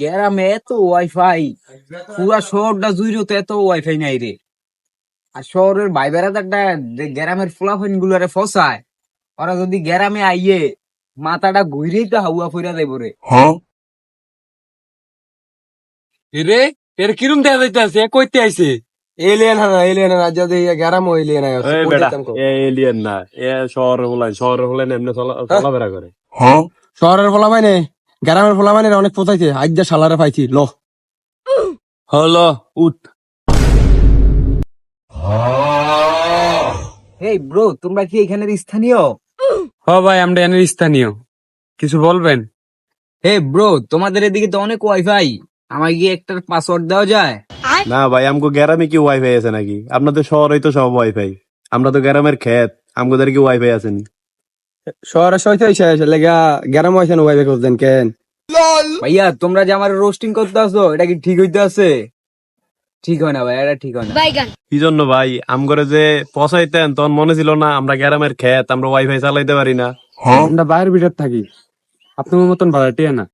গ্রামে এত ওয়াইফাই, পুরা শহরটা জুড়ে তো এত ওয়াইফাই নাই রে। আর শহরের ভাই বেড়াদারটা গ্রামের ফলাফল গুলারে ফসায়, ওরা যদি গ্রামে আইয়ে মাথাটা ঘুরেই তো হাওয়া ফিরা দেব রে। রে এর কিরম দেখা যাইতেছে কইতে আইছে এলিয়েন না যদি গ্যারামো এলিয়েন আছে এই বেটা এ এলিয়েন না এ শহর হলেন এমনি চলাফেরা করে শহরের ফলা পাইনে গ্রামের ফলা পাইনে অনেক পোতাইছে আজ যা শালারে পাইছি ল হলো উঠ হেই ব্রো, তোমরা কি এখানের স্থানীয়? হ ভাই আমরা এনের স্থানীয় কিছু বলবেন হে ব্রো, তোমাদের এদিকে তো অনেক ওয়াইফাই, আমাকে কি একটা পাসওয়ার্ড দেওয়া যায়? না ভাই আমগো গ্রামে কি ওয়াইফাই আছে নাকি? আপনাদের শহরেই তো সব ওয়াইফাই, আমরা তো গ্রামের ক্ষেত, আমগোদের কি ওয়াইফাই আছেন? শহরের সহিত হয়েছে লেগা গ্যারাম হয়েছে ওয়াইবে করতেন কেন ভাইয়া তোমরা যে আমার রোস্টিং করতে আসো, এটা কি ঠিক হইতে আছে? ঠিক হয় না ভাই, এটা ঠিক হয় না। কি জন্য ভাই আমগরে যে পচাইতেন তখন মনে ছিল না আমরা গ্রামের ক্ষেত, আমরা ওয়াইফাই চালাইতে পারি না? আমরা বাইরের ভিতর থাকি আপনার মতন ভাড়াটিয়া না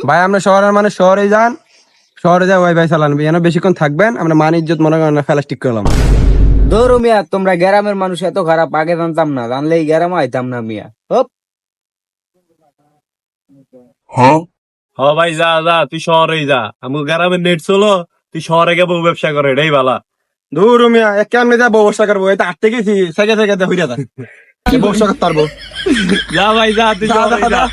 ভাই আমরা শহরের মানে শহরে যান, শহরে যা ওয়াইফাই চালান এখানে বেশিক্ষণ থাকবেন, আমরা মান ইজ্জত মনে করেন ফেলা ঠিক করলাম। ধরো মিয়া, তোমরা গ্রামের মানুষ এত খারাপ, আগে জানতাম না, জানলে এই গ্রামে আইতাম না মিয়া। হপ। হ ভাই যা যা তুই শহরেই যা, আমগো গ্রামের নেট চলো, তুই শহরে গিয়ে বউ ব্যবসা করে এটাই ভালা। দূর মিয়া কেমনে যা ব্যবস্থা করবো এটা আটতে গেছি সেকে সেকে হইরা ব্যবস্থা করতে পারবো। যা ভাই যা তুই যা, শহরেই যা, যা। যা।